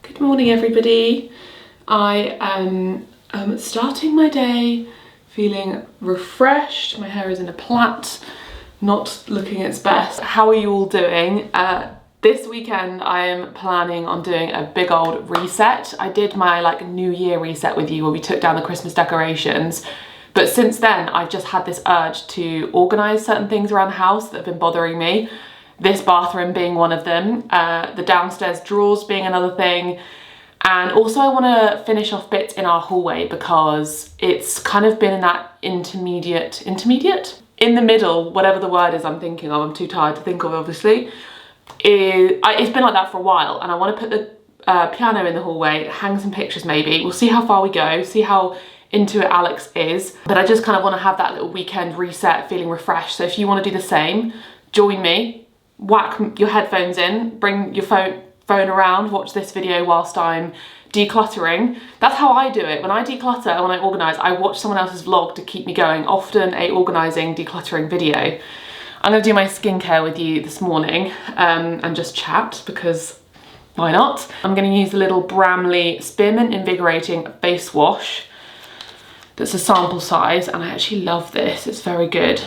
Good morning, everybody. I am starting my day feeling refreshed. My hair is in a plait, not looking its best. How are you all doing? This weekend I am planning on doing a big old reset. I did my New Year reset with you where we took down the Christmas decorations. But since then, I've just had this urge to organise certain things around the house that have been bothering me. This bathroom being one of them, the downstairs drawers being another thing. And also I want to finish off bits in our hallway because it's kind of been in that intermediate? In the middle, whatever the word is I'm thinking of, I'm too tired to think of obviously. It's been like that for a while, and I want to put the piano in the hallway, hang some pictures maybe. We'll see how far we go, see how into it Alex is. But I just kind of want to have that little weekend reset, feeling refreshed. So if you want to do the same, join me. Whack your headphones in, bring your phone around, watch this video whilst I'm decluttering. That's how I do it. When I declutter and when I organise, I watch someone else's vlog to keep me going, often a organising, decluttering video. I'm going to do my skincare with you this morning and just chat because why not? I'm going to use the little Bramley Spearmint Invigorating Face Wash. That's a sample size and I actually love this, it's very good.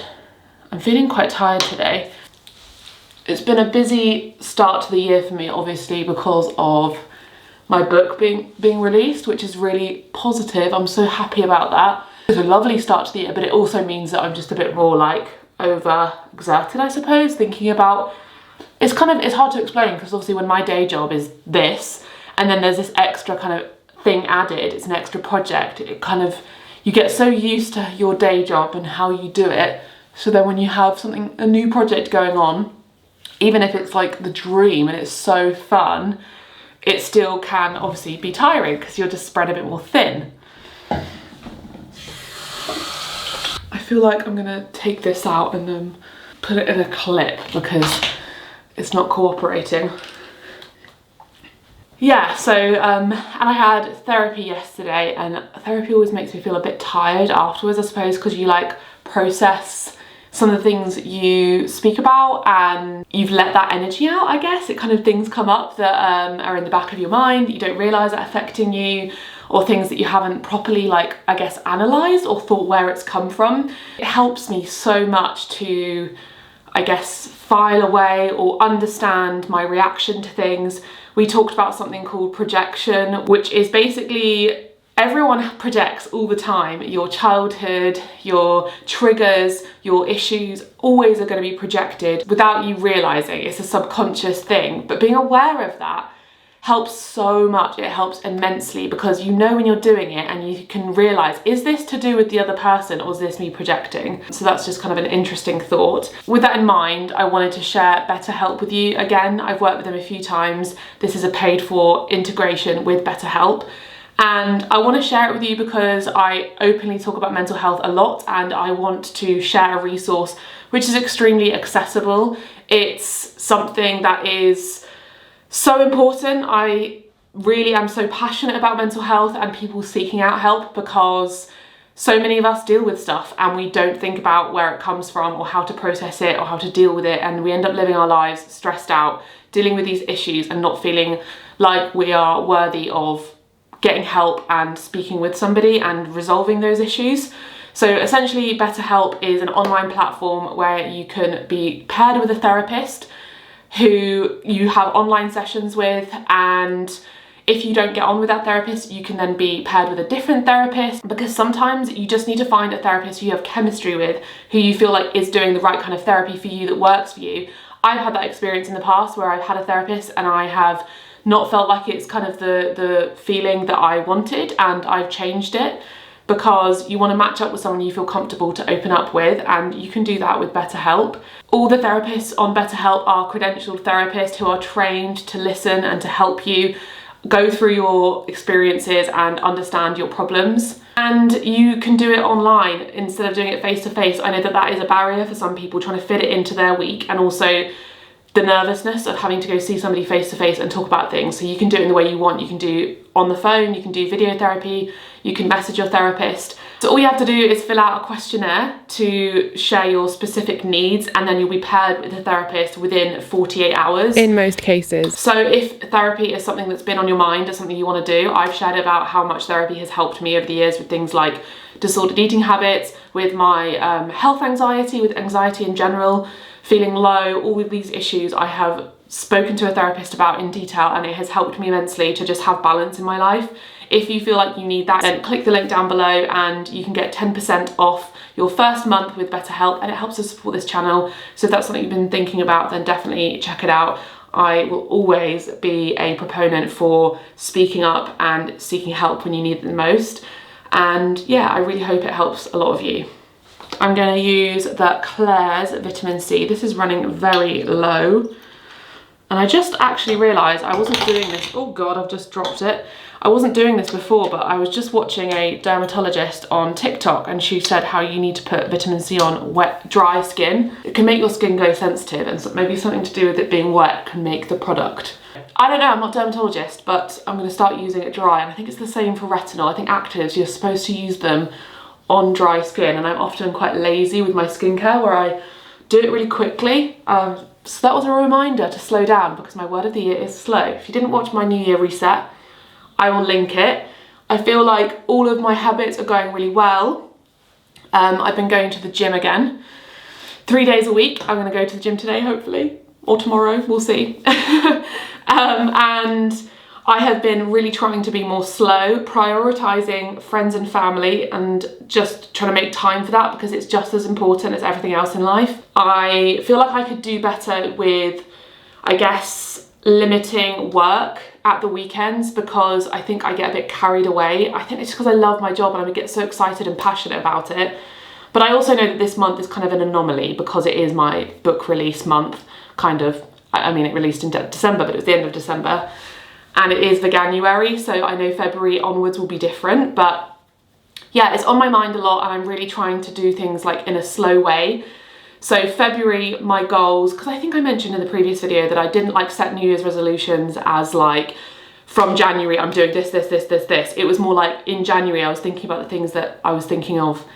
I'm feeling quite tired today. It's been a busy start to the year for me, obviously, because of my book being released, which is really positive. I'm so happy about that. It's a lovely start to the year, but it also means that I'm just a bit more overexerted, I suppose, thinking about, it's hard to explain because obviously when my day job is this, and then there's this extra kind of thing added, it's an extra project, you get so used to your day job and how you do it. So then when you have a new project going on, even if it's like the dream and it's so fun, it still can obviously be tiring because you're just spread a bit more thin. I feel like I'm gonna take this out and then put it in a clip because it's not cooperating. Yeah, so and I had therapy yesterday, and therapy always makes me feel a bit tired afterwards, I suppose, because you process some of the things you speak about and you've let that energy out, I guess. Things come up that are in the back of your mind that you don't realise are affecting you, or things that you haven't properly analysed or thought where it's come from. It helps me so much to, file away or understand my reaction to things. We talked about something called projection, which is basically everyone projects all the time. Your childhood, your triggers, your issues always are going to be projected without you realising. It's a subconscious thing, but being aware of that helps so much. It helps immensely because you know when you're doing it and you can realise, is this to do with the other person or is this me projecting? So that's just kind of an interesting thought. With that in mind, I wanted to share BetterHelp with you. Again, I've worked with them a few times. This is a paid for integration with BetterHelp. And I want to share it with you because I openly talk about mental health a lot and I want to share a resource which is extremely accessible. It's something that is so important. I really am so passionate about mental health and people seeking out help because so many of us deal with stuff and we don't think about where it comes from or how to process it or how to deal with it, and we end up living our lives stressed out, dealing with these issues and not feeling like we are worthy of getting help and speaking with somebody and resolving those issues. So essentially BetterHelp is an online platform where you can be paired with a therapist who you have online sessions with, and if you don't get on with that therapist, you can then be paired with a different therapist, because sometimes you just need to find a therapist who you have chemistry with, who you feel like is doing the right kind of therapy for you that works for you. I've had that experience in the past where I've had a therapist and I have not felt like it's kind of the feeling that I wanted, and I've changed it because you want to match up with someone you feel comfortable to open up with, and you can do that with BetterHelp. All the therapists on BetterHelp are credentialed therapists who are trained to listen and to help you go through your experiences and understand your problems. And you can do it online instead of doing it face to face. I know that that is a barrier for some people trying to fit it into their week, and also the nervousness of having to go see somebody face to face and talk about things. So you can do it in the way you want. You can do on the phone, you can do video therapy, you can message your therapist. So all you have to do is fill out a questionnaire to share your specific needs, and then you'll be paired with a therapist within 48 hours. In most cases. So if therapy is something that's been on your mind or something you want to do, I've shared about how much therapy has helped me over the years with things like disordered eating habits, with my health anxiety, with anxiety in general, feeling low, all of these issues I have spoken to a therapist about in detail, and it has helped me immensely to just have balance in my life. If you feel like you need that, then click the link down below and you can get 10% off your first month with BetterHelp, and it helps us support this channel. So if that's something you've been thinking about, then definitely check it out. I will always be a proponent for speaking up and seeking help when you need it the most. And yeah, I really hope it helps a lot of you. I'm going to use the Claire's vitamin C. This is running very low. And I just actually realised I wasn't doing this. Oh God, I've just dropped it. I wasn't doing this before, but I was just watching a dermatologist on TikTok, and she said how you need to put vitamin C on wet, dry skin. It can make your skin glow sensitive, and so maybe something to do with it being wet can make the product. I don't know, I'm not a dermatologist, but I'm going to start using it dry, and I think it's the same for retinol. I think actives, you're supposed to use them on dry skin, and I'm often quite lazy with my skincare where I do it really quickly. So that was a reminder to slow down, because my word of the year is slow. If you didn't watch my New Year reset, I will link it. I feel like all of my habits are going really well. I've been going to the gym again, 3 days a week. I'm going to go to the gym today, hopefully, or tomorrow, we'll see. And I have been really trying to be more slow, prioritising friends and family, and just trying to make time for that, because it's just as important as everything else in life. I feel like I could do better with, I guess, limiting work at the weekends, because I think I get a bit carried away. I think it's because I love my job and I get so excited and passionate about it. But I also know that this month is kind of an anomaly, because it is my book release month, kind of. I mean, it released in December, but it was the end of December. And it is the January, so I know February onwards will be different. But yeah, it's on my mind a lot, and I'm really trying to do things like in a slow way. So February, my goals, because I think I mentioned in the previous video that I didn't like set New Year's resolutions as like, from January I'm doing this. It was more like in January I was thinking about the things that I was thinking of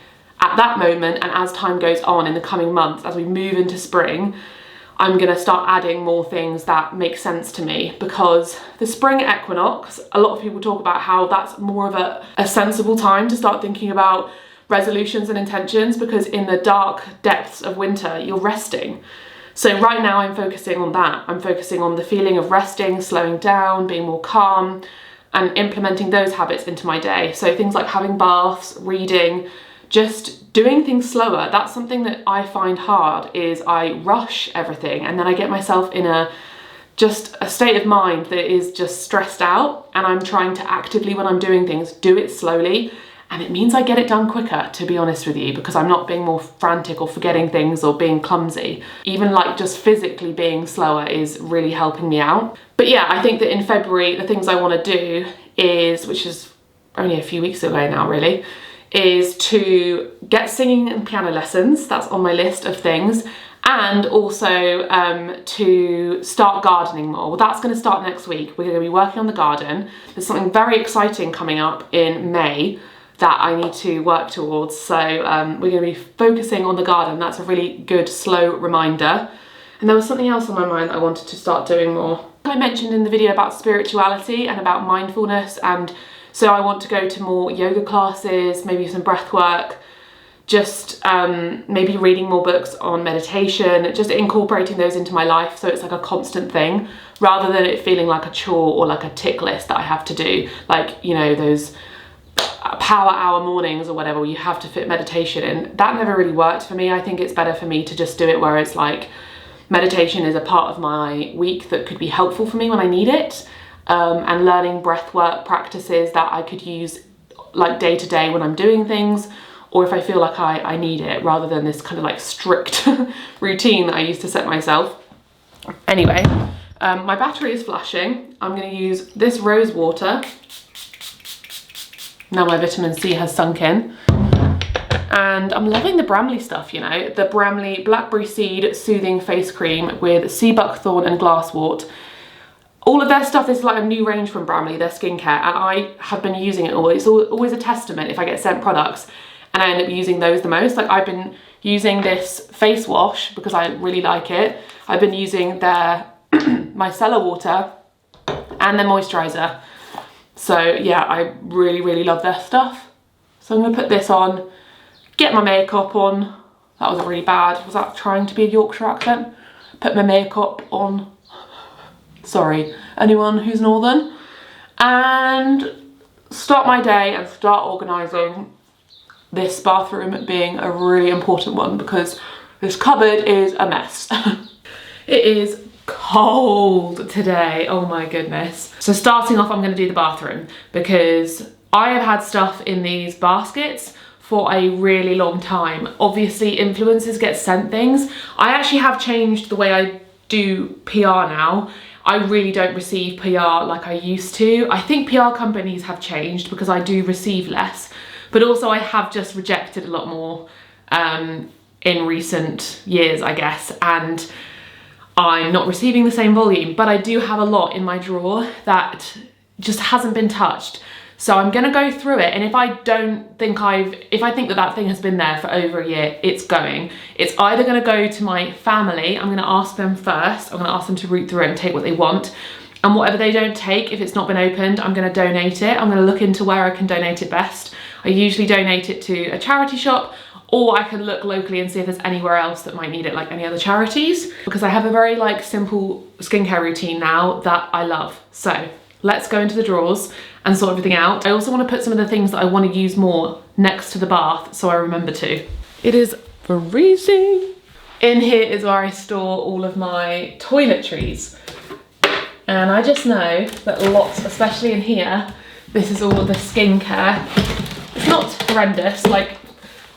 at that moment, and as time goes on in the coming months, as we move into spring, I'm going to start adding more things that make sense to me, because the spring equinox, a lot of people talk about how that's more of a sensible time to start thinking about resolutions and intentions, because in the dark depths of winter, you're resting. So right now I'm focusing on that. I'm focusing on the feeling of resting, slowing down, being more calm, and implementing those habits into my day. So things like having baths, reading, just doing things slower. That's something that I find hard, is I rush everything, and then I get myself in a state of mind that is just stressed out, and I'm trying to actively, when I'm doing things, do it slowly. And it means I get it done quicker, to be honest with you, because I'm not being more frantic or forgetting things or being clumsy. Even like just physically being slower is really helping me out. But yeah, I think that in February, the things I want to do is, which is only a few weeks away now really, is to get singing and piano lessons. That's on my list of things. And also to start gardening more. Well, that's going to start next week. We're going to be working on the garden. There's something very exciting coming up in May that I need to work towards. So we're going to be focusing on the garden. That's a really good slow reminder. And there was something else on my mind that I wanted to start doing more. I mentioned in the video about spirituality and about mindfulness, and so I want to go to more yoga classes, maybe some breath work, just maybe reading more books on meditation, just incorporating those into my life so it's like a constant thing, rather than it feeling like a chore or like a tick list that I have to do. Like, you know, those power hour mornings or whatever, you have to fit meditation in. That never really worked for me. I think it's better for me to just do it where it's like meditation is a part of my week that could be helpful for me when I need it, and learning breathwork practices that I could use like day to day when I'm doing things, or if I feel like I need it, rather than this kind of like strict routine that I used to set myself. Anyway, my battery is flashing. I'm going to use this rose water. Now my vitamin C has sunk in. And I'm loving the Bramley stuff, you know, the Bramley Blackberry Seed Soothing Face Cream with sea buckthorn and glasswort. All of their stuff is like a new range from Bramley, their skincare, and I have been using it all. It's always a testament if I get sent products and I end up using those the most. Like, I've been using this face wash because I really like it. I've been using their micellar water and their moisturizer. So yeah, I really, really love their stuff. So I'm gonna put this on, get my makeup on. That was really bad. Was that trying to be a Yorkshire accent? Put my makeup on. Sorry, anyone who's northern. And start my day and start organising. This bathroom being a really important one because this cupboard is a mess. It is cold today, oh my goodness. So starting off, I'm going to do the bathroom because I have had stuff in these baskets for a really long time. Obviously influencers get sent things. I actually have changed the way I do PR now. I really don't receive PR like I used to. I think PR companies have changed because I do receive less, but also I have just rejected a lot more in recent years, I guess, and I'm not receiving the same volume, but I do have a lot in my drawer that just hasn't been touched. So I'm gonna go through it, and if I think that thing has been there for over a year, it's going. It's either gonna go to my family, I'm gonna ask them first, I'm gonna ask them to root through it and take what they want, and whatever they don't take, if it's not been opened, I'm gonna donate it. I'm gonna look into where I can donate it best. I usually donate it to a charity shop, or I can look locally and see if there's anywhere else that might need it, like any other charities, because I have a very like simple skincare routine now that I love. So let's go into the drawers and sort everything out. I also want to put some of the things that I want to use more next to the bath so I remember to. It is freezing. In here is where I store all of my toiletries. And I just know that lots, especially in here, this is all of the skincare. It's not horrendous, like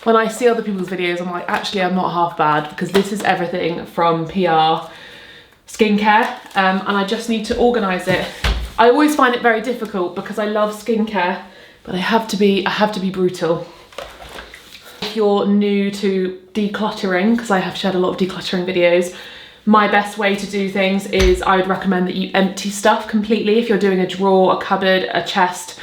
when I see other people's videos, I'm like, actually I'm not half bad, because this is everything from PR skincare, and I just need to organise it. I always find it very difficult because I love skincare, but I have to be brutal. If you're new to decluttering, because I have shared a lot of decluttering videos, my best way to do things is I would recommend that you empty stuff completely. If you're doing a drawer, a cupboard, a chest,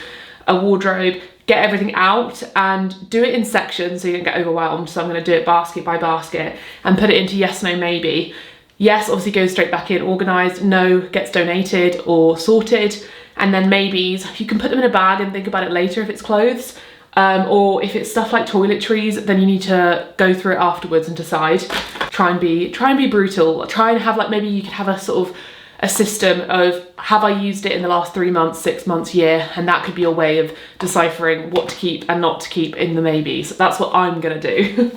a wardrobe, get everything out and do it in sections so you don't get overwhelmed. So I'm going to do it basket by basket and put it into yes, no, maybe. Yes obviously goes straight back in organised, no gets donated or sorted, and then maybes, you can put them in a bag and think about it later if it's clothes, or if it's stuff like toiletries, then you need to go through it afterwards and decide. Try and be brutal. Try and have, like, maybe you could have a sort of a system of, have I used it in the last 3 months, 6 months, year, and that could be a way of deciphering what to keep and not to keep in the maybes. That's what I'm gonna do.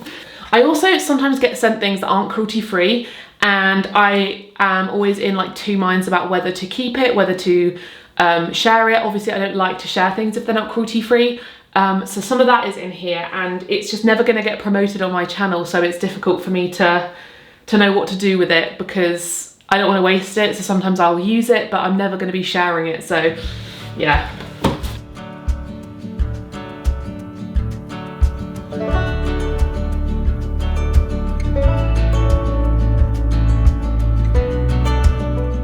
I also sometimes get sent things that aren't cruelty free, and I am always in like 2 minds about whether to keep it, whether to share it. Obviously I don't like to share things if they're not cruelty free. So some of that is in here, and it's just never gonna get promoted on my channel, so it's difficult for me to know what to do with it because I don't want to waste it. So sometimes I'll use it, but I'm never going to be sharing it, so yeah.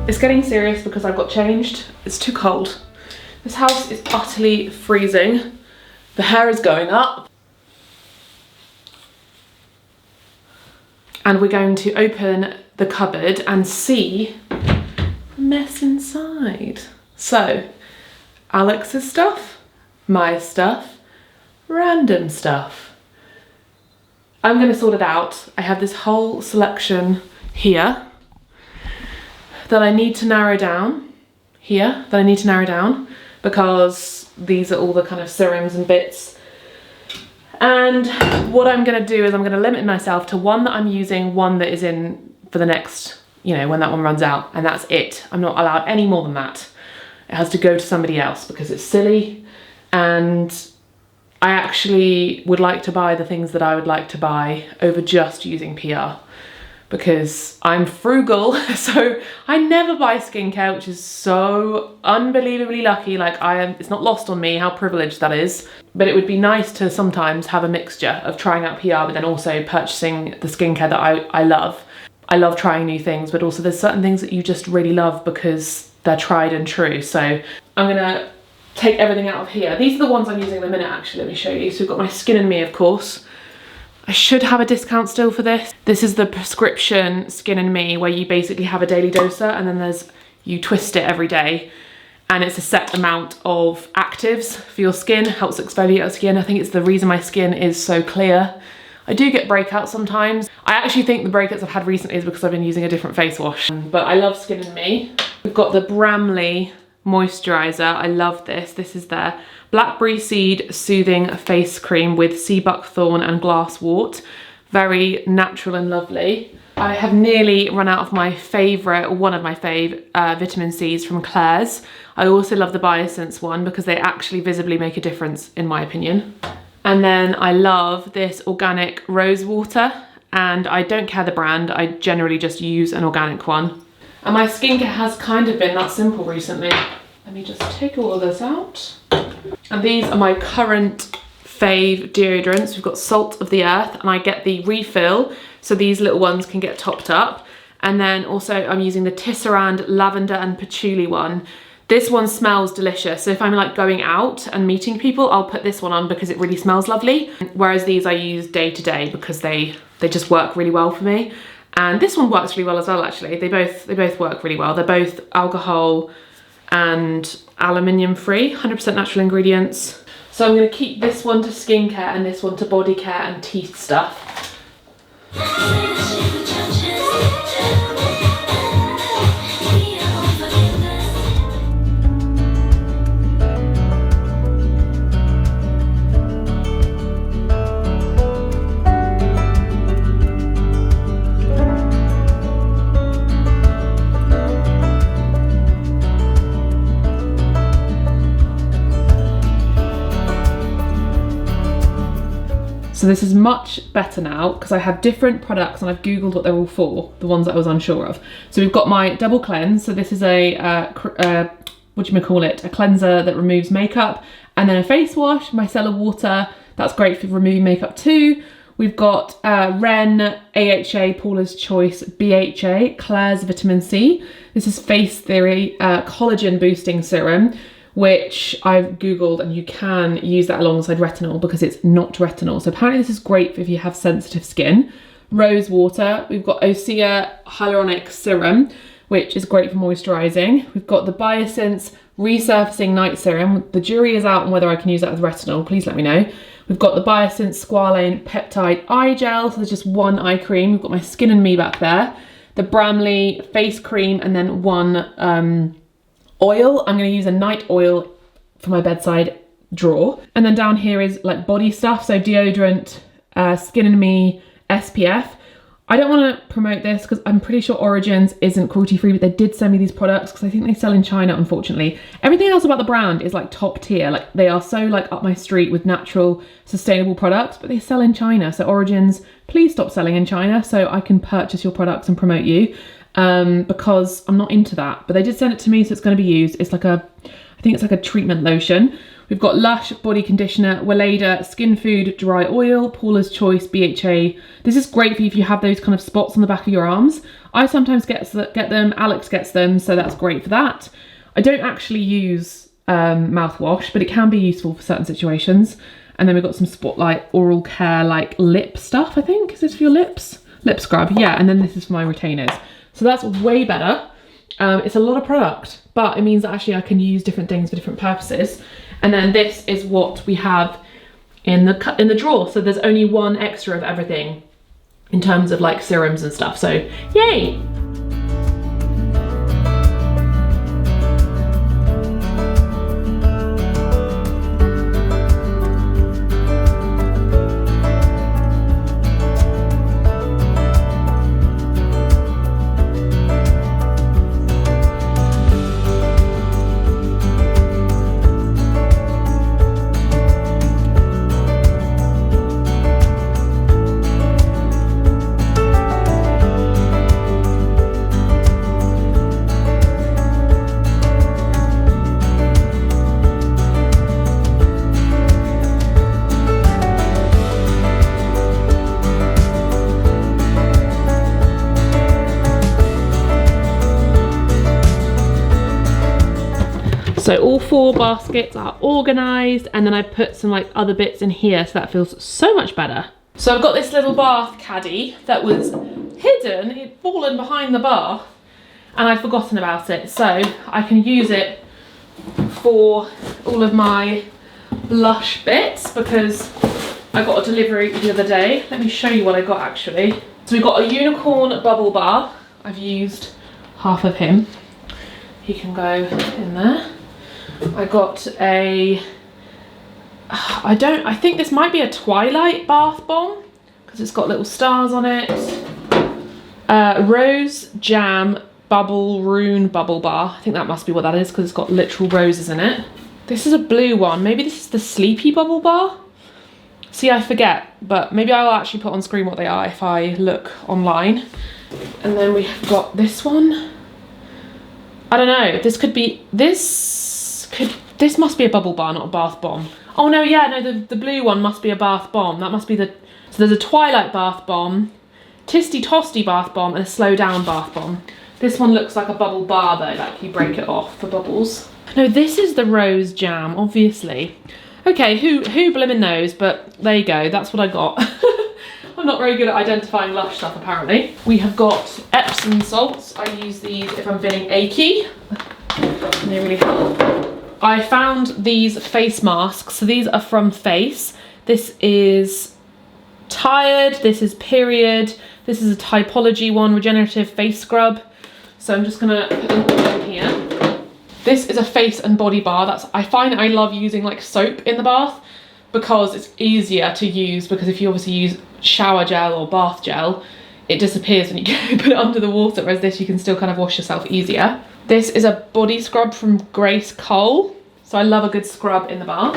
It's getting serious because I've got changed. It's too cold. This house is utterly freezing. The hair is going up. And we're going to open the cupboard and see the mess inside. So, Alex's stuff, my stuff, random stuff. I'm gonna sort it out. I have this whole selection here that I need to narrow down. Because these are all the kind of serums and bits. And what I'm gonna do is I'm gonna limit myself to one that I'm using, one that is in for the next, you know, when that one runs out, and that's it. I'm not allowed any more than that. It has to go to somebody else because it's silly, and I actually would like to buy the things that I would like to buy over just using PR. because I'm frugal, so I never buy skincare, which is so unbelievably lucky. Like it's not lost on me how privileged that is. But it would be nice to sometimes have a mixture of trying out PR, but then also purchasing the skincare that I love. I love trying new things, but also there's certain things that you just really love because they're tried and true. So I'm gonna take everything out of here. These are the ones I'm using in a minute, actually. Let me show you. So we've got my Skin and Me, of course. I should have a discount still for this. This is the prescription Skin and Me, where you basically have a daily doser and then you twist it every day. And it's a set amount of actives for your skin, helps exfoliate your skin. I think it's the reason my skin is so clear. I do get breakouts sometimes. I actually think the breakouts I've had recently is because I've been using a different face wash. But I love Skin and Me. We've got the Bramley moisturizer. I love this. This is their Blackberry Seed Soothing Face Cream with sea buckthorn and glasswort. Very natural and lovely. I have nearly run out of my favourite, one of my vitamin C's from Claire's. I also love the Biosense one because they actually visibly make a difference in my opinion. And then I love this organic rose water, and I don't care the brand, I generally just use an organic one. And my skincare has kind of been that simple recently. Let me just take all of this out. And these are my current fave deodorants. We've got Salt of the Earth, and I get the refill, so these little ones can get topped up. And then also I'm using the Tisserand Lavender and Patchouli one. This one smells delicious, so if I'm like going out and meeting people, I'll put this one on because it really smells lovely. Whereas these I use day to day because they just work really well for me. And this one works really well as well, actually. They both work really well. They're both alcohol and aluminium free, 100% natural ingredients. So I'm gonna keep this one to skincare and this one to body care and teeth stuff. So this is much better now because I have different products and I've Googled what they're all for, the ones that I was unsure of. So we've got my double cleanse. So this is a, a cleanser that removes makeup, and then a face wash, micellar water. That's great for removing makeup too. We've got Ren, AHA, Paula's Choice, BHA, Claire's Vitamin C. This is Face Theory Collagen Boosting Serum, which I've Googled, and you can use that alongside retinol because it's not retinol. So apparently this is great if you have sensitive skin. Rose water. We've got Osea Hyaluronic Serum, which is great for moisturising. We've got the Biosense Resurfacing Night Serum. The jury is out on whether I can use that with retinol. Please let me know. We've got the Biosense Squalane Peptide Eye Gel. So there's just one eye cream. We've got my Skin and Me back there. The Bramley Face Cream, and then one oil. I'm going to use a night oil for my bedside drawer. And then down here is like body stuff. So deodorant, Skin and Me, SPF. I don't want to promote this because I'm pretty sure Origins isn't cruelty free, but they did send me these products because I think they sell in China, unfortunately. Everything else about the brand is like top tier. Like they are so like up my street with natural, sustainable products, but they sell in China. So Origins, please stop selling in China so I can purchase your products and promote you. Because I'm not into that, but they did send it to me, so it's going to be used. It's like I think it's like a treatment lotion. We've got Lush Body Conditioner, Weleda Skin Food Dry Oil, Paula's Choice BHA. This is great for you if you have those kind of spots on the back of your arms. I sometimes get them, Alex gets them, so that's great for that. I don't actually use mouthwash, but it can be useful for certain situations. And then we've got some Spotlight Oral Care like lip stuff, I think. Is this for your lips? Lip scrub, yeah, and then this is for my retainers. So that's way better. It's a lot of product, but it means that actually I can use different things for different purposes. And then this is what we have in the drawer. So there's only one extra of everything in terms of like serums and stuff. So yay! So all 4 baskets are organised, and then I put some like other bits in here, so that feels so much better. So I've got this little bath caddy that was hidden, it'd fallen behind the bath, and I'd forgotten about it. So I can use it for all of my blush bits because I got a delivery the other day. Let me show you what I got actually. So we got a unicorn bubble bar. I've used half of him. He can go in there. I got a, I think this might be a Twilight bath bomb because it's got little stars on it. Rose jam bubble rune bubble bar. I think that must be what that is because it's got literal roses in it. This is a blue one. Maybe this is the sleepy bubble bar. See, I forget, but maybe I'll actually put on screen what they are if I look online. And then we've got this one. I don't know, this could be, this must be a bubble bar, not a bath bomb. Oh no, yeah, no, the blue one must be a bath bomb. That must be the, so there's a Twilight bath bomb, Tisty Tosty bath bomb, and a Slow Down bath bomb. This one looks like a bubble bar though, like you break it off for bubbles. No, this is the rose jam, obviously. Okay, who blimmin' knows, but there you go, that's what I got. I'm not very good at identifying Lush stuff apparently. We have got Epsom salts. I use these if I'm feeling achy. And they really help. I found these face masks. So these are from Face. This is Tired, this is Period, this is a Typology one, Regenerative Face Scrub. So I'm just gonna put them all in here. This is a face and body bar. I find I love using like soap in the bath because it's easier to use, because if you obviously use shower gel or bath gel, it disappears when you go put it under the water, whereas this you can still kind of wash yourself easier. This is a body scrub from Grace Cole. So I love a good scrub in the bath.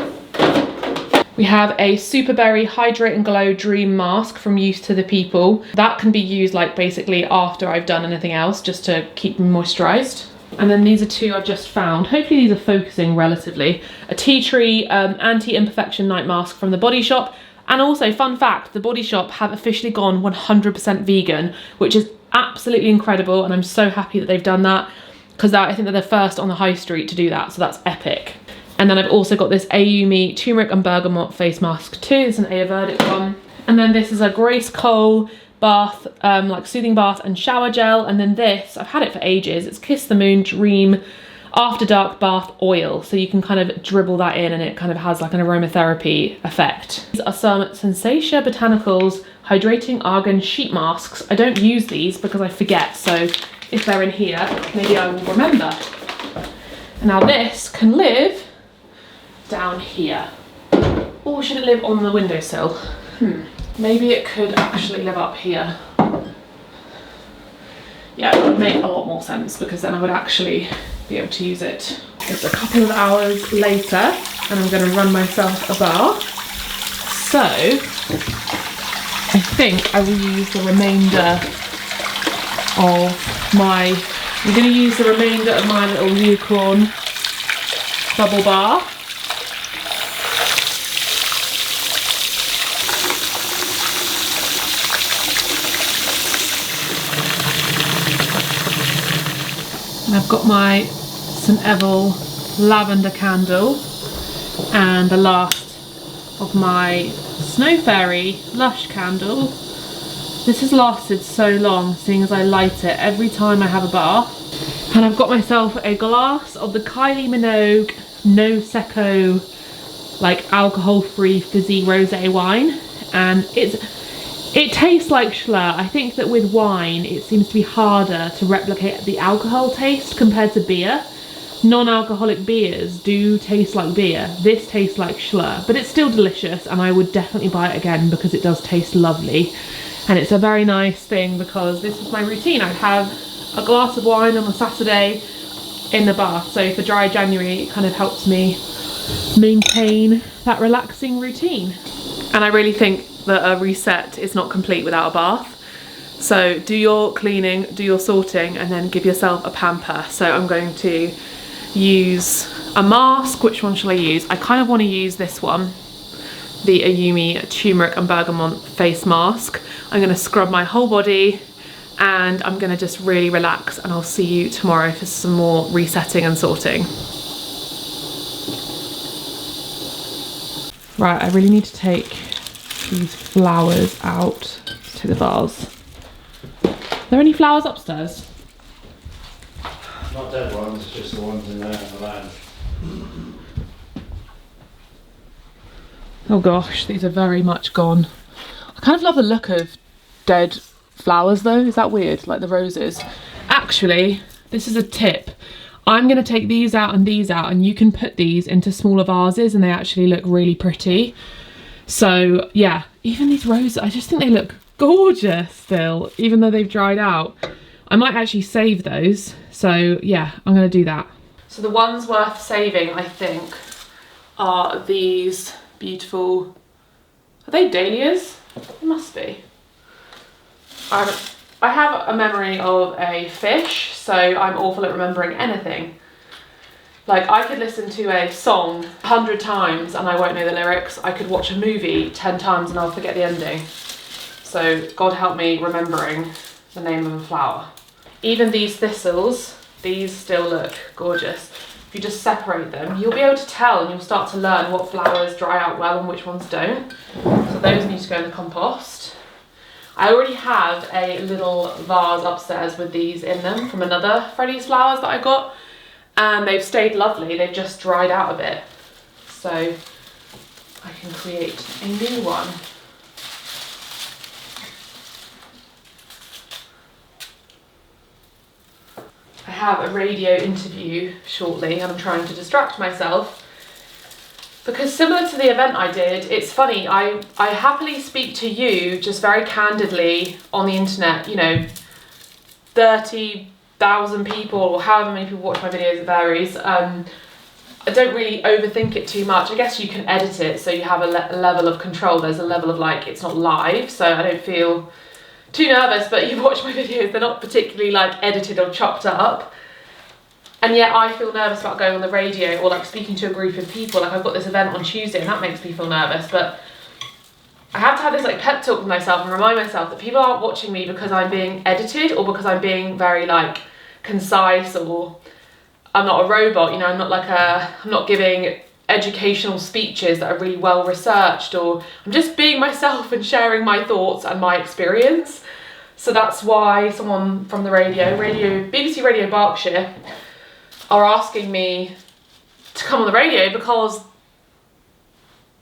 We have a Superberry Hydrate and Glow Dream Mask from Youth to the People. That can be used like basically after I've done anything else, just to keep me moisturised. And then these are 2 I've just found. Hopefully these are focusing relatively. A Tea Tree Anti-Imperfection Night Mask from The Body Shop. And also, fun fact, The Body Shop have officially gone 100% vegan, which is absolutely incredible. And I'm so happy that they've done that, because I think they're the first on the high street to do that. So that's epic. And then I've also got this Ayumi Turmeric and Bergamot face mask too. It's an Ayurvedic one. And then this is a Grace Cole bath, like soothing bath and shower gel. And then this, I've had it for ages. It's Kiss the Moon Dream After Dark Bath Oil. So you can kind of dribble that in and it kind of has like an aromatherapy effect. These are some Sensatia Botanicals Hydrating Argan Sheet Masks. I don't use these because I forget. So if they're in here, maybe I will remember. And now this can live down here. Or should it live on the windowsill? Maybe it could actually live up here. Yeah, it would make a lot more sense because then I would actually be able to use it. It's a couple of hours later and I'm going to run myself a bath. So I think I will use the remainder of my, I'm going to use the remainder of my little unicorn bubble bar. And I've got my St. Evil lavender candle and the last of my Snow Fairy Lush candle. This has lasted so long, seeing as I light it every time I have a bath. And I've got myself a glass of the Kylie Minogue No Secco, like alcohol-free fizzy rosé wine, and it tastes like Schlur. I think that with wine, it seems to be harder to replicate the alcohol taste compared to beer. Non-alcoholic beers do taste like beer. This tastes like Schlur, but it's still delicious and I would definitely buy it again because it does taste lovely. And it's a very nice thing because this is my routine. I'd have a glass of wine on a Saturday in the bath. So for dry January, it kind of helps me maintain that relaxing routine. And I really think that a reset is not complete without a bath. So do your cleaning, do your sorting, and then give yourself a pamper. So I'm going to use a mask. Which one shall I use? I kind of want to use this one, the Ayumi Turmeric and Bergamot face mask. I'm going to scrub my whole body and I'm going to just really relax, and I'll see you tomorrow for some more resetting and sorting. Right, I really need to take these flowers out to the vase. Are there any flowers upstairs? Not dead ones, just the ones in there in the lounge. Oh gosh, these are very much gone. I kind of love the look of dead flowers though. Is that weird? Like the roses. Actually, this is a tip. I'm going to take these out and you can put these into smaller vases and they actually look really pretty. So yeah, even these roses, I just think they look gorgeous still, even though they've dried out. I might actually save those. So yeah, I'm going to do that. So the ones worth saving, I think, are these beautiful, are they dahlias? They must be. I have a memory of a fish, so I'm awful at remembering anything. Like, I could listen to a song 100 times and I won't know the lyrics. I could watch a movie 10 times and I'll forget the ending. So God help me remembering the name of a flower. Even these thistles, these still look gorgeous. If you just separate them, you'll be able to tell and you'll start to learn what flowers dry out well and which ones don't. So those need to go in the compost. I already have a little vase upstairs with these in them from another Freddie's flowers that I got, and they've stayed lovely. They've just dried out a bit. So I can create a new one. I have a radio interview shortly and I'm trying to distract myself because similar to the event I did, it's funny, I happily speak to you just very candidly on the internet, you know, 30,000 people or however many people watch my videos, it varies. I don't really overthink it too much. I guess you can edit it so you have a level of control. There's a level of like, it's not live, so I don't feel too nervous, but you watch my videos, they're not particularly like edited or chopped up. And yet I feel nervous about going on the radio or like speaking to a group of people. Like I've got this event on Tuesday and that makes me feel nervous, but I have to have this like pep talk with myself and remind myself that people aren't watching me because I'm being edited or because I'm being very like concise, or I'm not a robot, you know, I'm not giving educational speeches that are really well researched, or I'm just being myself and sharing my thoughts and my experience. So that's why someone from the BBC Radio Berkshire are asking me to come on the radio, because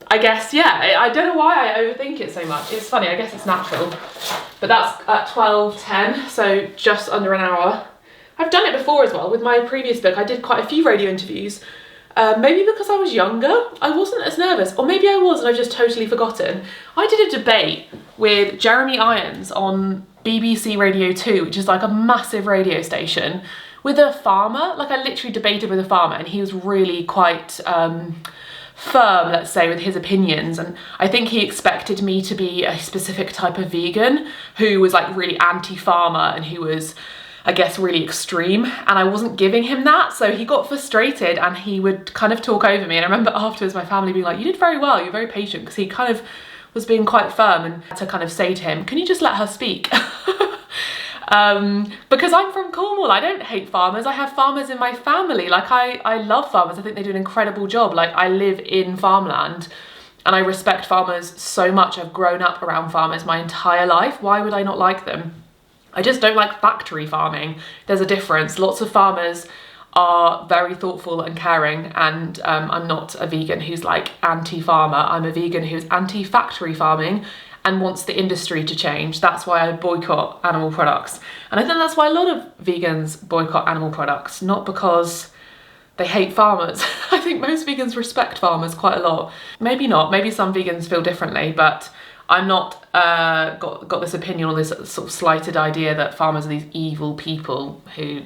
I guess, yeah, I don't know why I overthink it so much. It's funny, I guess it's natural. But that's at 12:10, so just under an hour. I've done it before as well. With my previous book, I did quite a few radio interviews. Maybe because I was younger, I wasn't as nervous, or maybe I was and I've just totally forgotten. I did a debate with Jeremy Irons on BBC Radio 2, which is like a massive radio station, with a farmer. Like I literally debated with a farmer and he was really quite firm, let's say, with his opinions, and I think he expected me to be a specific type of vegan who was like really anti-farmer and who was, I guess, really extreme, and I wasn't giving him that, so he got frustrated and he would kind of talk over me. And I remember afterwards my family being like, you did very well, you're very patient, because he kind of was being quite firm, and to kind of say to him, can you just let her speak? Because I'm from Cornwall, I don't hate farmers, I have farmers in my family. Like I love farmers, I think they do an incredible job. Like I live in farmland and I respect farmers so much. I've grown up around farmers my entire life. Why would I not like them? I just don't like factory farming. There's a difference. Lots of farmers are very thoughtful and caring, and I'm not a vegan who's like anti-farmer. I'm a vegan who's anti-factory farming and wants the industry to change. That's why I boycott animal products. And I think that's why a lot of vegans boycott animal products, not because they hate farmers. I think most vegans respect farmers quite a lot. Maybe not, maybe some vegans feel differently, but I'm not got this opinion or this sort of slighted idea that farmers are these evil people who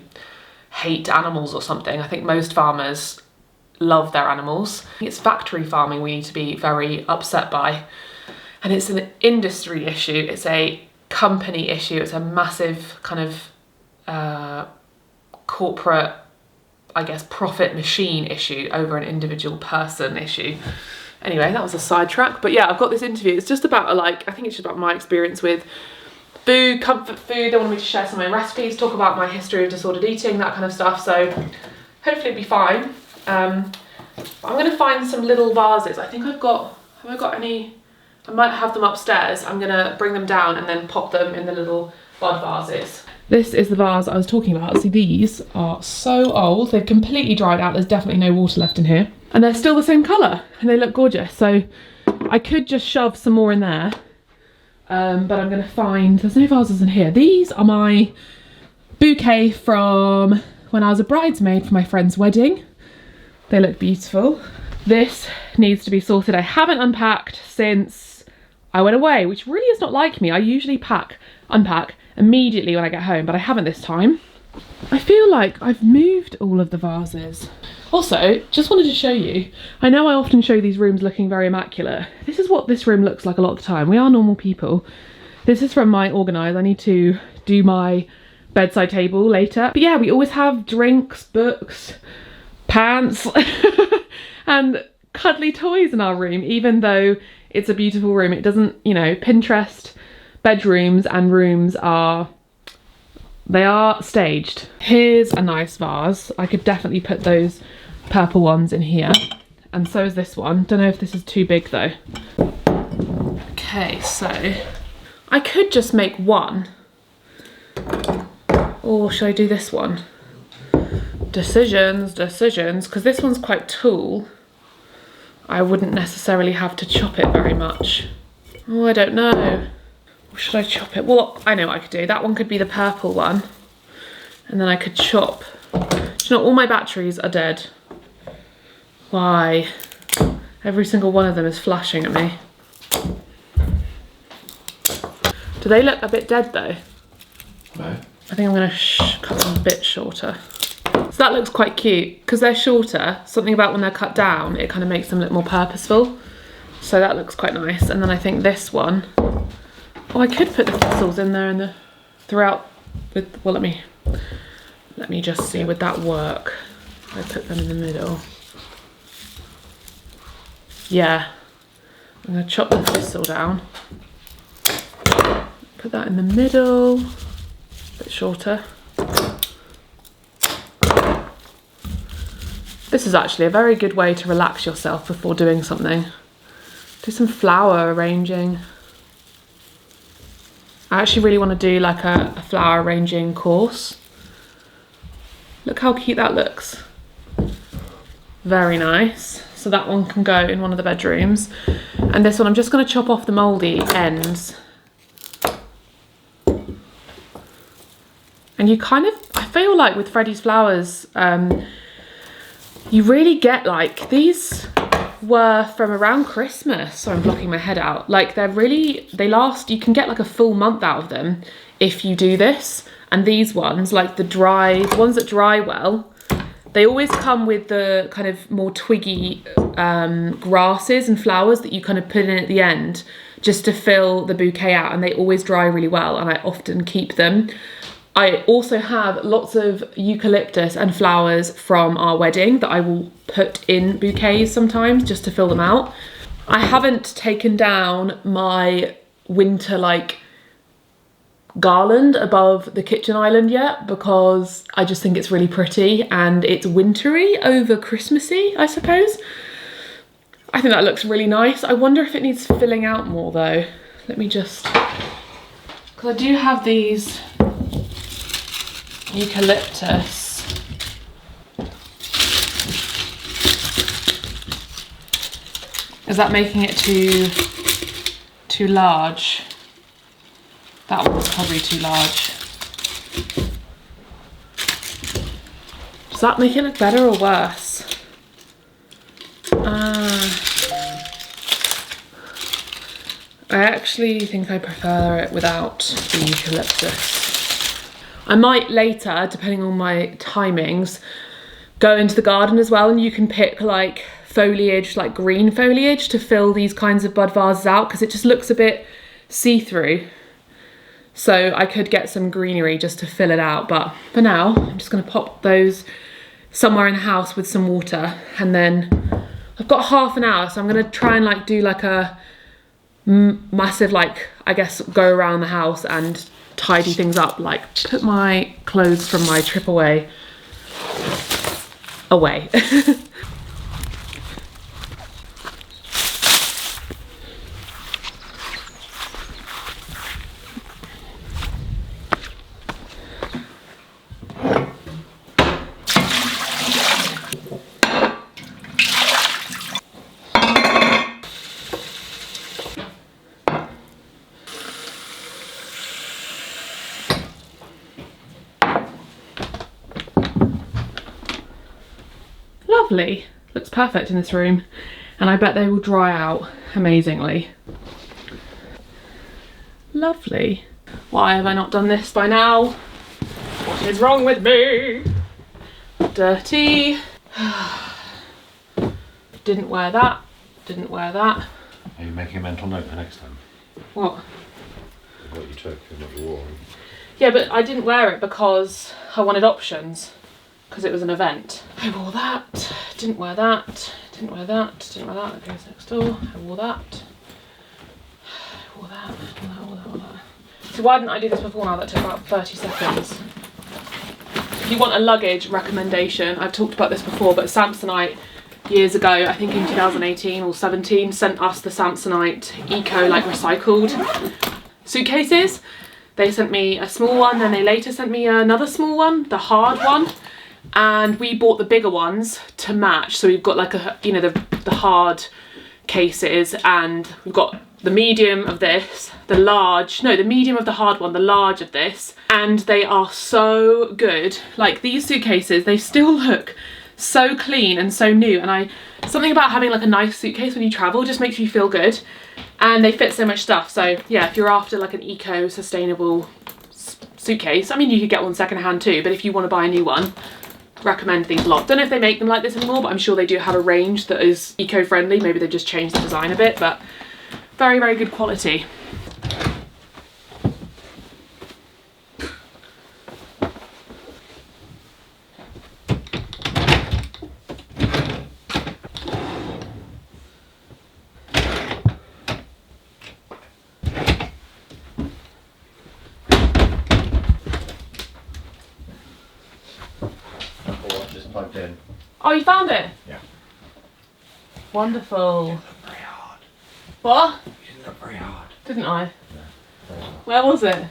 hate animals or something. I think most farmers love their animals. It's factory farming we need to be very upset by. And it's an industry issue, it's a company issue, it's a massive kind of corporate, I guess, profit machine issue over an individual person issue. Anyway, that was a sidetrack, but yeah, I've got this interview. It's just about I think it's just about my experience with food, comfort food. They wanted me to share some of my recipes, talk about my history of disordered eating, that kind of stuff. So hopefully it'll be fine. I'm gonna find some little vases. I think I've got Have I got any? I might have them upstairs. I'm gonna bring them down and then pop them in the little bud vases. This is the vase I was talking about. See, these are so old. They've completely dried out. There's definitely no water left in here. And they're still the same colour and they look gorgeous. So I could just shove some more in there. But I'm gonna find, there's no vases in here. These are my bouquet from when I was a bridesmaid for my friend's wedding. They look beautiful. This needs to be sorted. I haven't unpacked since I went away, which really is not like me. I usually unpack immediately when I get home, but I haven't this time. I feel like I've moved all of the vases. Also, just wanted to show you, I know I often show these rooms looking very immaculate. This is what this room looks like a lot of the time. We are normal people. This is from my organise. I need to do my bedside table later. But yeah, we always have drinks, books, pants, and cuddly toys in our room, even though it's a beautiful room. It doesn't, you know, Pinterest bedrooms and rooms are, they are staged. Here's a nice vase. I could definitely put those purple ones in here. And so is this one. Don't know if this is too big though. Okay, so I could just make one. Or should I do this one? Decisions, because this one's quite tall. I wouldn't necessarily have to chop it very much. Oh, I don't know. Or should I chop it? Well, I know what I could do. That one could be the purple one. And then I could chop. Do you know, all my batteries are dead. Why? Every single one of them is flashing at me. Do they look a bit dead though? No. I think I'm gonna cut them a bit shorter. So that looks quite cute. Because they're shorter, something about when they're cut down, it kind of makes them look more purposeful. So that looks quite nice. And then I think this one, oh, I could put the thistles in there and throughout with, well, let me just see, would that work? I put them in the middle. Yeah, I'm gonna chop the thistle down. Put that in the middle, a bit shorter. This is actually a very good way to relax yourself before doing something. Do some flower arranging. I actually really want to do like a flower arranging course. Look how cute that looks. Very nice. So that one can go in one of the bedrooms. And this one, I'm just going to chop off the mouldy ends. And you kind of, I feel like with Freddie's flowers, you really get like, these were from around Christmas. So I'm blocking my head out. Like they last, you can get like a full month out of them if you do this. And these ones, like the ones that dry well, they always come with the kind of more twiggy grasses and flowers that you kind of put in at the end just to fill the bouquet out, and they always dry really well and I often keep them. I also have lots of eucalyptus and flowers from our wedding that I will put in bouquets sometimes just to fill them out. I haven't taken down my winter like garland above the kitchen island yet because I just think it's really pretty and it's wintry over Christmassy, I suppose. I think that looks really nice. I wonder if it needs filling out more though. Let me just, because I do have these eucalyptus. Is that making it too large? That one's probably too large. Does that make it look better or worse? I actually think I prefer it without the eucalyptus. I might later, depending on my timings, go into the garden as well, and you can pick like foliage, like green foliage, to fill these kinds of bud vases out because it just looks a bit see-through. So I could get some greenery just to fill it out, but for now I'm just going to pop those somewhere in the house with some water, and then I've got half an hour, so I'm going to try and like do like a massive, like, I guess, go around the house and tidy things up, like put my clothes from my trip away. lovely. Looks perfect in this room. And I bet they will dry out amazingly. Lovely. Why have I not done this by now? What is wrong with me? Dirty. Didn't wear that. Didn't wear that. Are you making a mental note for next time? What? What you took and what you wore. Yeah, but I didn't wear it because I wanted options. Because it was an event. I wore that. Didn't wear that. Didn't wear that. Didn't wear that. That goes next door. I wore that. I wore that. Wore that. So why didn't I do this before now? That took about 30 seconds. If you want a luggage recommendation, I've talked about this before, but Samsonite years ago, I think in 2018 or 17, sent us the Samsonite Eco like recycled suitcases. They sent me a small one, then they later sent me another small one, the hard one, and we bought the bigger ones to match. So we've got like a, you know, the hard cases, and we've got the medium of this, the medium of the hard one, the large of this, and they are so good. Like these suitcases, they still look so clean and so new, and something about having like a nice suitcase when you travel just makes you feel good, and they fit so much stuff. So yeah, if you're after like an eco sustainable suitcase, I mean you could get one secondhand too, but if you want to buy a new one, recommend these a lot. Don't know if they make them like this anymore, but I'm sure they do have a range that is eco-friendly. Maybe they've just changed the design a bit, but very, very good quality. Plugged in. Oh, you found it? Yeah. Wonderful. You didn't look very hard. What? You didn't look very hard. Didn't I? No. Very hard. Where was it?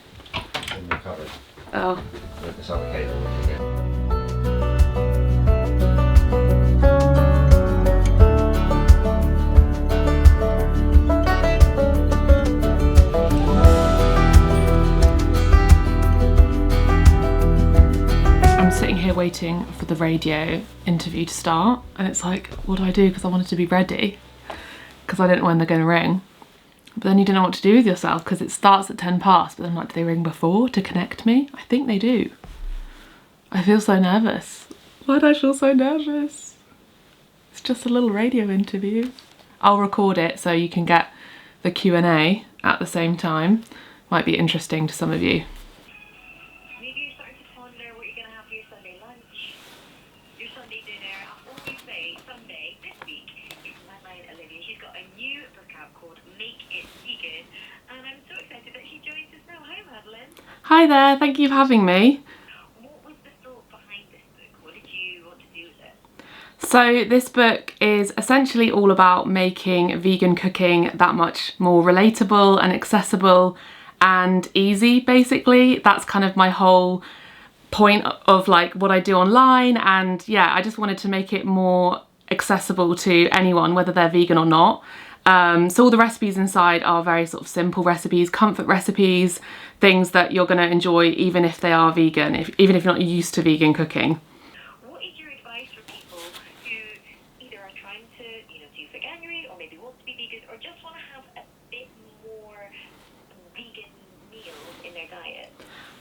In the cupboard. Oh. With this other cable looking in. Sitting here waiting for the radio interview to start, and it's like, what do I do? Because I wanted to be ready because I don't know when they're going to ring, but then you don't know what to do with yourself because it starts at 10 past, but then like, do they ring before to connect me? I think they do. I feel so nervous. Why do I feel so nervous? It's just a little radio interview. I'll record it so you can get the Q&A at the same time. Might be interesting to some of you. Madeleine, Olivia. She's got a new book out called Make It Vegan, and I'm so excited that she joins us now. Hi, Madeleine. Hi there, thank you for having me. What was the thought behind this book? What did you want to do with it? So this book is essentially all about making vegan cooking that much more relatable and accessible and easy, basically. That's kind of my whole point of like what I do online, and yeah, I just wanted to make it more accessible to anyone, whether they're vegan or not. So all the recipes inside are very sort of simple recipes, comfort recipes, things that you're going to enjoy even if they are vegan, even if you're not used to vegan cooking. What is your advice for people who either are trying to, do veganuary, or maybe want to be vegan, or just want to have a bit more vegan meals in their diet?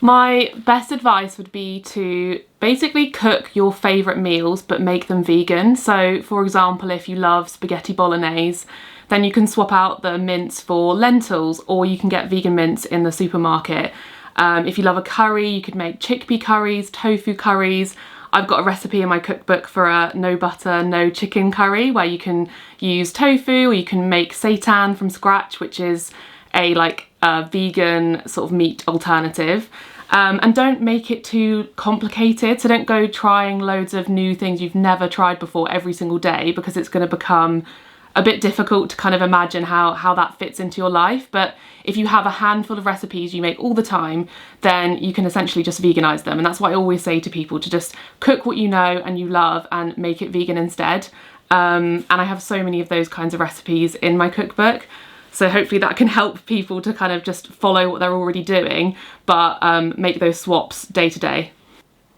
My best advice would be to basically cook your favourite meals but make them vegan. So for example, if you love spaghetti bolognese, then you can swap out the mince for lentils, or you can get vegan mince in the supermarket. If you love a curry, you could make chickpea curries, tofu curries. I've got a recipe in my cookbook for a no butter, no chicken curry where you can use tofu, or you can make seitan from scratch, which is a vegan sort of meat alternative. And don't make it too complicated. So don't go trying loads of new things you've never tried before every single day, because it's going to become a bit difficult to kind of imagine how that fits into your life. But if you have a handful of recipes you make all the time, then you can essentially just veganize them. And that's what I always say to people, to just cook what you know and you love and make it vegan instead. And I have so many of those kinds of recipes in my cookbook. So hopefully that can help people to kind of just follow what they're already doing, but make those swaps day to day.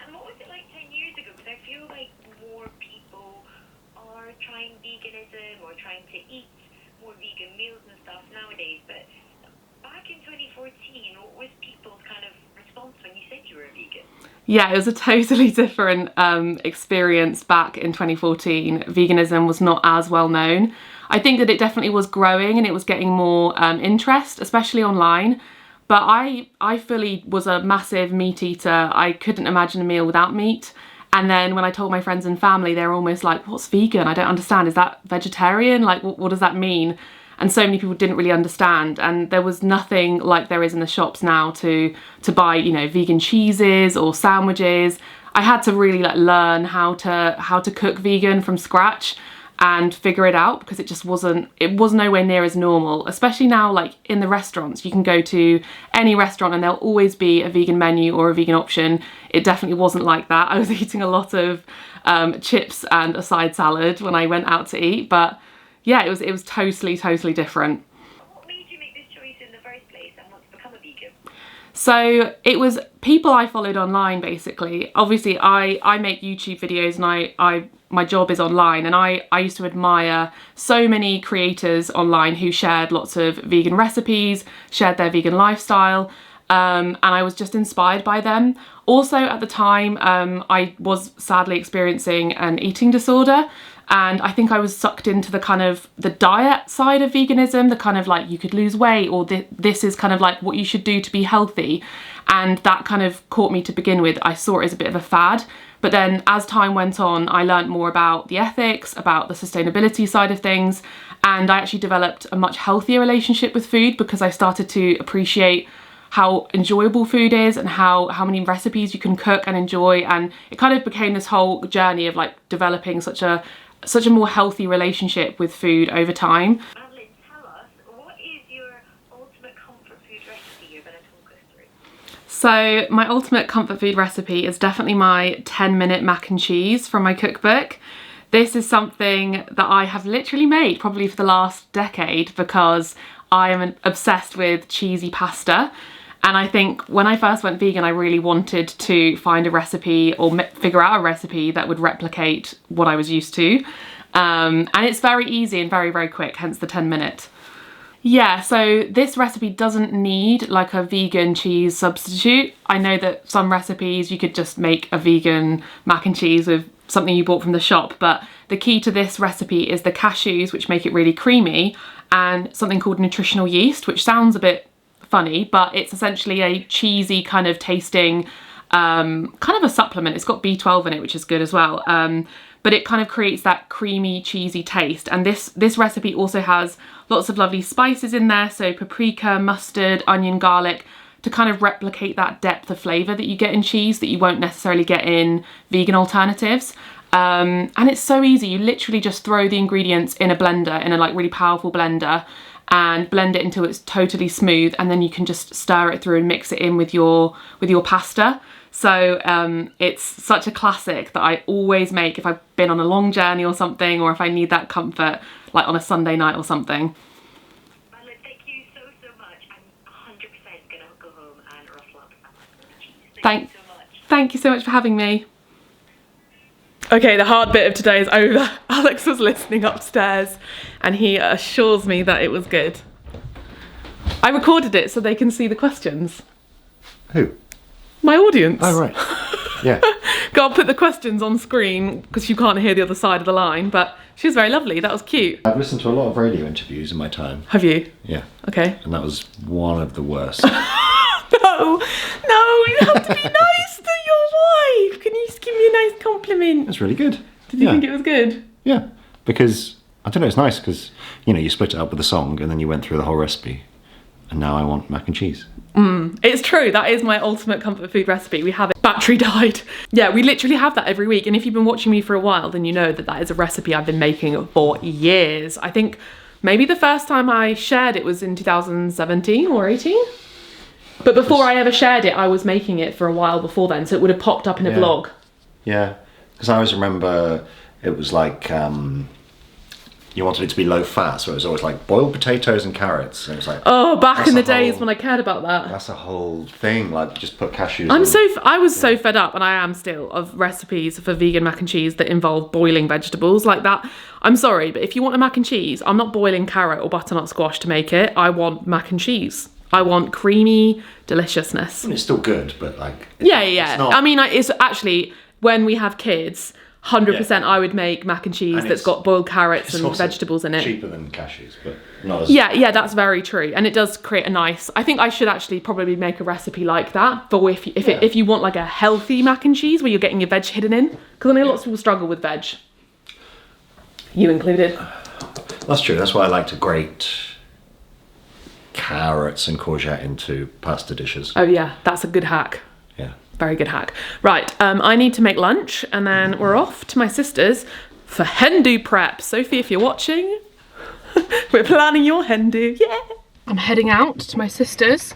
And what was it like 10 years ago? Because I feel like more people are trying to eat more vegan meals and stuff nowadays. But back in 2014, what was people's kind of response when you said you were a vegan? Yeah, it was a totally different experience back in 2014. Veganism was not as well known. I think that it definitely was growing and it was getting more interest, especially online. But I fully was a massive meat eater. I couldn't imagine a meal without meat. And then when I told my friends and family, they were almost like, what's vegan? I don't understand. Is that vegetarian? Like, what does that mean? And so many people didn't really understand. And there was nothing like there is in the shops now to buy, you know, vegan cheeses or sandwiches. I had to really like learn how to cook vegan from scratch and figure it out, because it was nowhere near as normal. Especially now, like in the restaurants, you can go to any restaurant and there'll always be a vegan menu or a vegan option. It definitely wasn't like that. I was eating a lot of chips and a side salad when I went out to eat, but yeah, it was totally different. What made you make this choice in the first place and want to become a vegan? So it was people I followed online, basically. Obviously, I make YouTube videos and my job is online, and I used to admire so many creators online who shared lots of vegan recipes, shared their vegan lifestyle, and I was just inspired by them. Also at the time, I was sadly experiencing an eating disorder, and I think I was sucked into the kind of the diet side of veganism, the kind of like you could lose weight, or this is kind of like what you should do to be healthy. And that kind of caught me to begin with. I saw it as a bit of a fad. But then as time went on, I learned more about the ethics, about the sustainability side of things. And I actually developed a much healthier relationship with food, because I started to appreciate how enjoyable food is and how many recipes you can cook and enjoy. And it kind of became this whole journey of like developing such a more healthy relationship with food over time. Madeleine, tell us, what is your ultimate comfort food recipe you're going to talk us through? So my ultimate comfort food recipe is definitely my 10-minute mac and cheese from my cookbook. This is something that I have literally made probably for the last decade, because I am obsessed with cheesy pasta. And I think when I first went vegan, I really wanted to find a recipe or figure out a recipe that would replicate what I was used to. And it's very easy and very quick, hence the 10-minute. Yeah, so this recipe doesn't need like a vegan cheese substitute. I know that some recipes you could just make a vegan mac and cheese with something you bought from the shop, but the key to this recipe is the cashews, which make it really creamy, and something called nutritional yeast, which sounds a bit funny, but it's essentially a cheesy kind of tasting kind of a supplement. It's got B12 in it, which is good as well. But it kind of creates that creamy, cheesy taste. And this recipe also has lots of lovely spices in there. So paprika, mustard, onion, garlic, to kind of replicate that depth of flavour that you get in cheese that you won't necessarily get in vegan alternatives. And it's so easy. You literally just throw the ingredients in a blender, in a like really powerful blender, and blend it until it's totally smooth, and then you can just stir it through and mix it in with your pasta. So it's such a classic that I always make if I've been on a long journey or something, or if I need that comfort like on a Sunday night or something. Madeleine, thank you so much. I'm 100% gonna go home and ruffle up some cheese. Thank you so much. Thank you so much for having me. Okay, the hard bit of today is over. Alex was listening upstairs and he assures me that it was good. I recorded it so they can see the questions. Who? My audience. Oh, right. Yeah. Can't put the questions on screen because you can't hear the other side of the line, but she was very lovely. That was cute. I've listened to a lot of radio interviews in my time. Have you? Yeah. Okay. And that was one of the worst. No, you have to be nice to your wife. Can you just give me a nice compliment? It's really good. Did you think it was good? Yeah. Because, I don't know, it's nice because, you know, you split it up with a song and then you went through the whole recipe. And now I want mac and cheese. It's true, that is my ultimate comfort food recipe. We have it. Battery died. Yeah, we literally have that every week. And if you've been watching me for a while, then you know that that is a recipe I've been making for years. I think maybe the first time I shared it was in 2017 or 18. But before I ever shared it, I was making it for a while before then. So it would have popped up in a vlog. Yeah, because I always remember it was like you wanted it to be low fat, so it was always like boiled potatoes and carrots. And it was like, oh, back in the days when I cared about that. That's a whole thing. Like, just put cashews. I was so fed up, and I am still, of recipes for vegan mac and cheese that involve boiling vegetables like that. I'm sorry, but if you want a mac and cheese, I'm not boiling carrot or butternut squash to make it. I want mac and cheese. I want creamy deliciousness. It's still good, but like... Yeah. It's not... I mean, it's actually, when we have kids, 100% I would make mac and cheese that's got boiled carrots and vegetables in it. Cheaper than cashews, but not as... Yeah, that's very true. And it does create a nice... I think I should actually probably make a recipe like that for if you want like a healthy mac and cheese where you're getting your veg hidden in. Because I know lots of people struggle with veg. You included. That's true. That's why I like to grate carrots and courgette into pasta dishes. Oh yeah, that's a good hack. Yeah. Very good hack. Right, I need to make lunch and then we're off to my sister's for hen do prep. Sophie, if you're watching, we're planning your hen do, yeah! I'm heading out to my sister's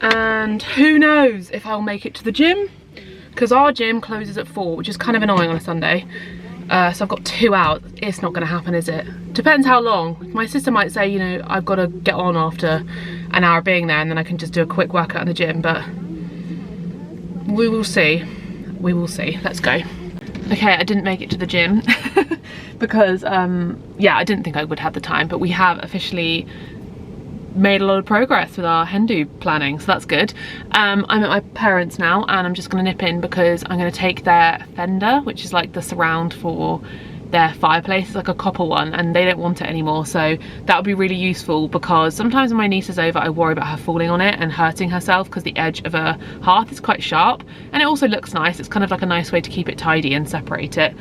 and who knows if I'll make it to the gym, because our gym closes at 4, which is kind of annoying on a Sunday. So I've got 2 hours. It's not gonna happen, is it? Depends how long. My sister might say, you know, I've got to get on after an hour being there and then I can just do a quick workout in the gym, but we will see. We will see. Let's go. Okay, I didn't make it to the gym because, yeah, I didn't think I would have the time, but we have officially made a lot of progress with our hen do planning, so that's good. I'm at my parents' now and I'm just going to nip in because I'm going to take their fender, which is like the surround for their fireplace. It's like a copper one and they don't want it anymore, so that would be really useful because sometimes when my niece is over I worry about her falling on it and hurting herself because the edge of a hearth is quite sharp, and it also looks nice. It's kind of like a nice way to keep it tidy and separate it.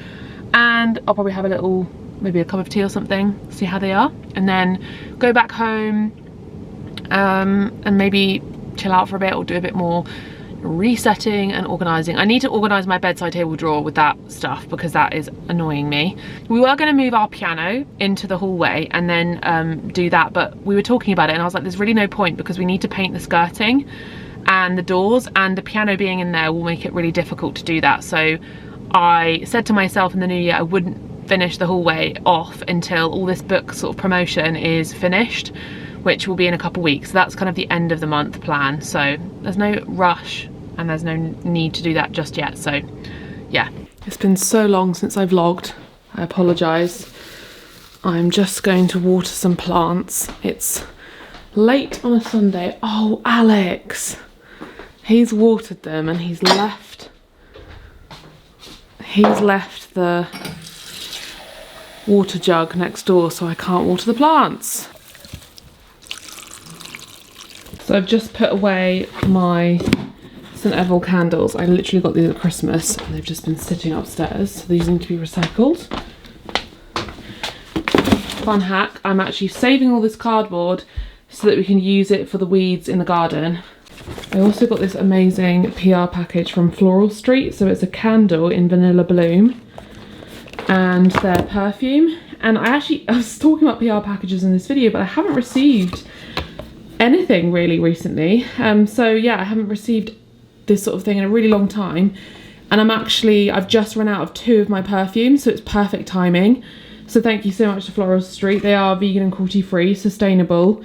And I'll probably have a little, maybe a cup of tea or something, see how they are, and then go back home and maybe chill out for a bit or do a bit more resetting and organising. I need to organise my bedside table drawer with that stuff because that is annoying me. We were going to move our piano into the hallway and then do that, but we were talking about it and I was like, there's really no point because we need to paint the skirting and the doors, and the piano being in there will make it really difficult to do that. So I said to myself in the new year I wouldn't finish the hallway off until all this book sort of promotion is finished, which will be in a couple weeks. So that's kind of the end of the month plan. So there's no rush and there's no need to do that just yet. So yeah. It's been so long since I vlogged. I apologise. I'm just going to water some plants. It's late on a Sunday. Oh, Alex. He's watered them and he's left the water jug next door, so I can't water the plants. So I've just put away my St. Evil candles. I literally got these at Christmas and they've just been sitting upstairs, so these need to be recycled. Fun hack, I'm actually saving all this cardboard so that we can use it for the weeds in the garden. I also got this amazing PR package from Floral Street, so it's a candle in Vanilla Bloom and their perfume. And I was talking about PR packages in this video, but I haven't received anything really recently. So yeah, I haven't received this sort of thing in a really long time, and I've just run out of 2 of my perfumes, so it's perfect timing. So thank you so much to Floral Street. They are vegan and cruelty free, sustainable,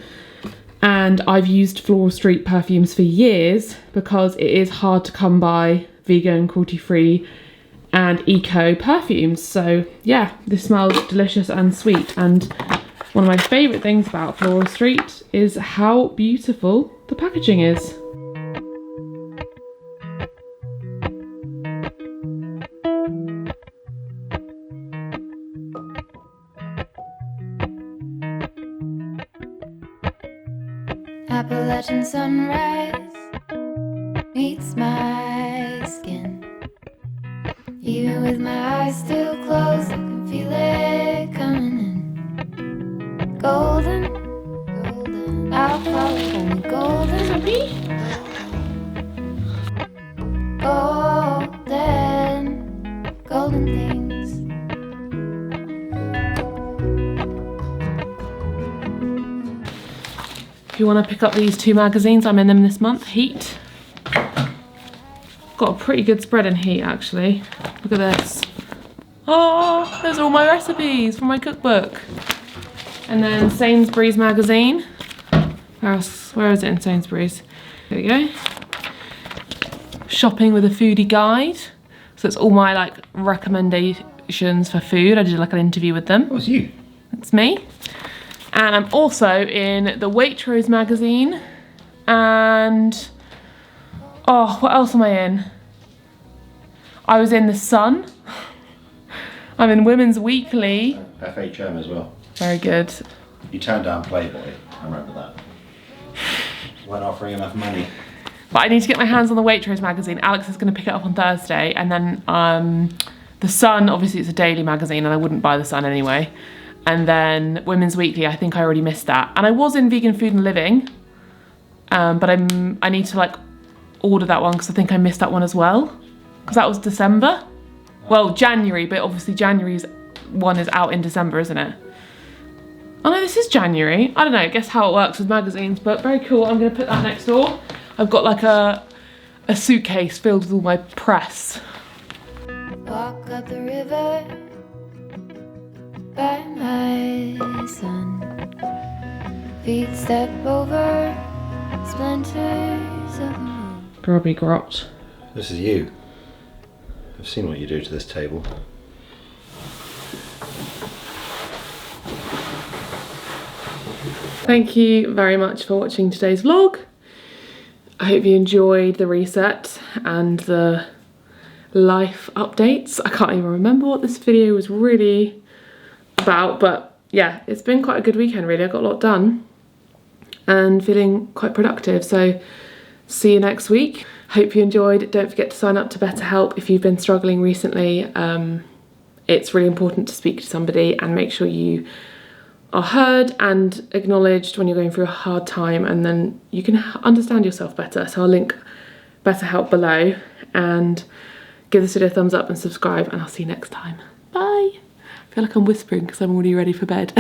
and I've used Floral Street perfumes for years because it is hard to come by vegan, cruelty free and eco perfumes. So yeah, this smells delicious and sweet, and one of my favourite things about Floral Street is how beautiful the packaging is. Appalachian sunrise meets my skin. Even with my eyes still closed, I can feel it coming in. Golden, golden, I'll follow only golden. Happy? Golden, golden things. If you want to pick up these 2 magazines, I'm in them this month. Heat. Got a pretty good spread in Heat actually. Look at this. Oh, there's all my recipes from my cookbook. And then Sainsbury's magazine. Where else? Where is it in Sainsbury's? There we go. Shopping with a foodie guide. So it's all my like recommendations for food. I did like an interview with them. That was you. It's me. And I'm also in the Waitrose magazine. And oh, what else am I in? I was in The Sun. I'm in Women's Weekly. FHM as well. Very good. You turned down Playboy, I remember that. Weren't offering enough money. But I need to get my hands on the Waitrose magazine. Alex is going to pick it up on Thursday. And then The Sun, obviously it's a daily magazine and I wouldn't buy The Sun anyway. And then Women's Weekly, I think I already missed that. And I was in Vegan Food and Living. But I need to like order that one because I think I missed that one as well. Because that was December. Well, January, but obviously January's one is out in December, isn't it? Oh no, this is January. I don't know, guess how it works with magazines, but very cool. I'm gonna put that next door. I've got like a suitcase filled with all my press. Walk up the river by my son. Feet step over splinters of the moon. Grubby grot. This is you. I've seen what you do to this table. Thank you very much for watching today's vlog. I hope you enjoyed the reset and the life updates. I can't even remember what this video was really about, but yeah, it's been quite a good weekend really. I got a lot done and feeling quite productive, so see you next week. Hope you enjoyed. Don't forget to sign up to BetterHelp if you've been struggling recently. It's really important to speak to somebody and make sure you are heard and acknowledged when you're going through a hard time, and then you can understand yourself better. So I'll link BetterHelp below, and give this video a thumbs up and subscribe, and I'll see you next time. Bye. I feel like I'm whispering because I'm already ready for bed.